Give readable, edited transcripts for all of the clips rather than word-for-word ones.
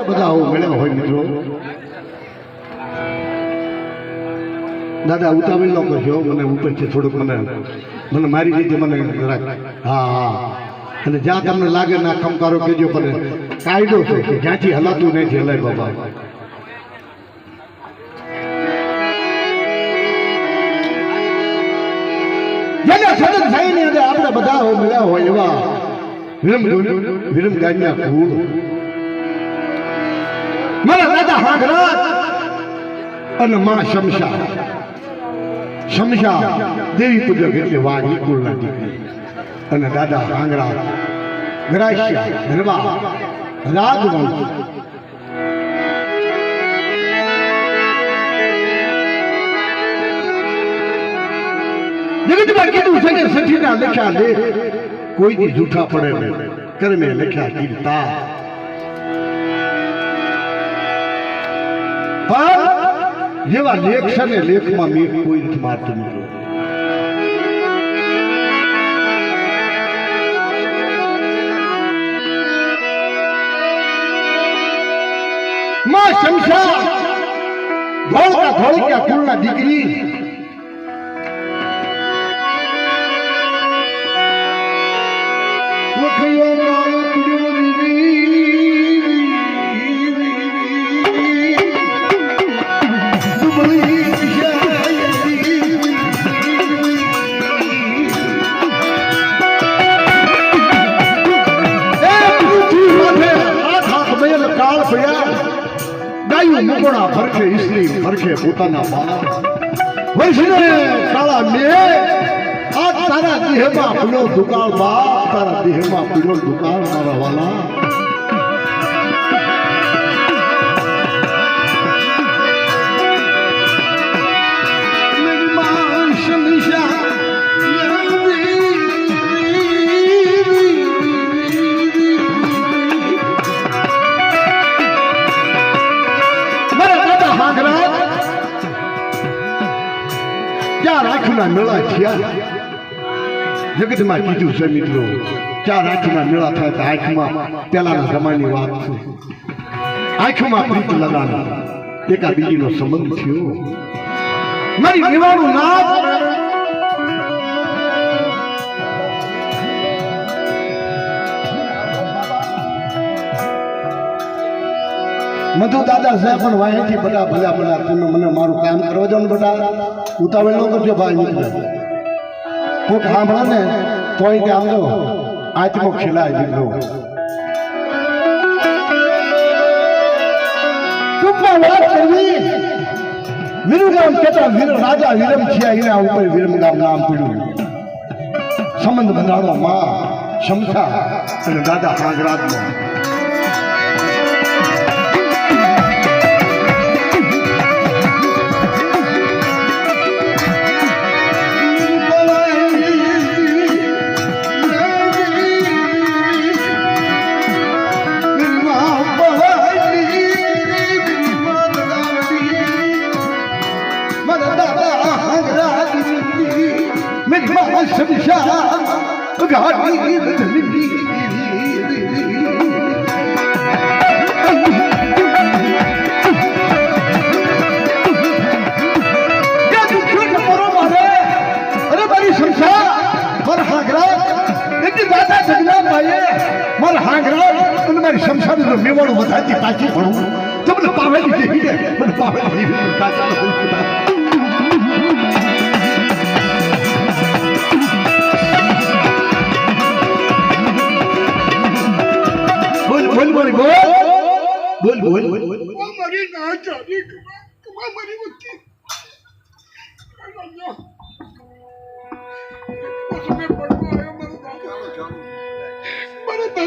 બધા આવું મળ્યા હોય મિત્રો. દાદા ઉતાવળ ન કરશો, મને ઉપરથી થોડુંક મને મારી રીતે મને જરાક હા અને જ્યાં તમને લાગે ના ખમકારો કેજો, પણ કાયદો છે કે જ્યાંથી હલાતું નથી હલાય બાબા. જેને સદન થઈને આપણે બધા મળ્યા હોય એવા વિરમ ગામના કુળ મારા દાદા હાંગરા અને માં શમશા દેવી પૂજક એટલે વાઘી કુળના દીકરી અને દાદા હાંગરા ગરાસિયા ધનવા રાજવંશ. જગતમાં કીધું છે કે સઠીના લખ્યા લેખ કોઈ દી જૂઠા પડે નહીં, કર્મે લખ્યા કીર્તા. પણ જેવા લેખ છે ને લેખમાં મેં કોઈ નથી મારતું મિત્રો. માં શમશા ધોળકા કુળના દીકરી મુકોણા ફરખે ઈસરી ફરખે પોતાના બાળા વર્ષને કાળા મે આ તારા દેહમાં પીળો દુકાળ બાપ, તારા દેહમાં પીળો દુકાળ મારા વાલા. મેળા થયા જગતમાં કીધું છે મિત્રો, 4 આંખના મેળા થાય તો આંખમાં પેલાના જમાની વાત છે. આંખમાં પ્રીત લગાના એકા બીજીનો સંબંધ થયો. મારી વિવાહનું નામ મધુ દાદા સાહેબ પણ વાહેથી બધા ભલા તમે મને મારું કામ કરવા દો ને બધા, ઉતાવળ ન કરજો ભાઈ મિત્રો. કોઈક સાંભળે ને તોય કે આમ જો આત્મો ખીલાય મિત્રો. ટૂંકમાં વાત કરવી, વિરમગામ કેતા રાજા વિરમ થયા એના ઉપર વિરમગામ નામ પડ્યું. સંબંધ બંધાણો માં શમશા અને દાદા હાંગરાજનો. શમશાની મેવાડું વધારતી પાછી ભણવું તમને પાવેલી મને પાવેલી બોલ બોલ બોલ બોલ બોલ બોલ મારી ના ચાલી મારી મુક્તિ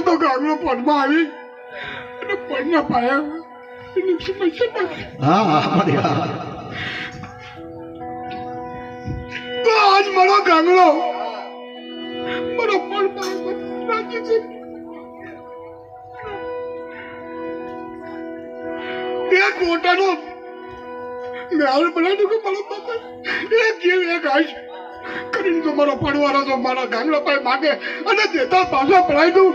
તો ગામનો પદમાં આવી અને પદના પાયા એની સમસ્યા તો આજ મારો ગામડો મારો પદમાં રાખી છે. એક મોટાનો મેળ બનાવ્યું કે મારો બાપા એક આશ કરીને તો મારો પડવાળો તો મારા ગામડા પાસે માગે અને દેતા પાછો પડાવી દઉં.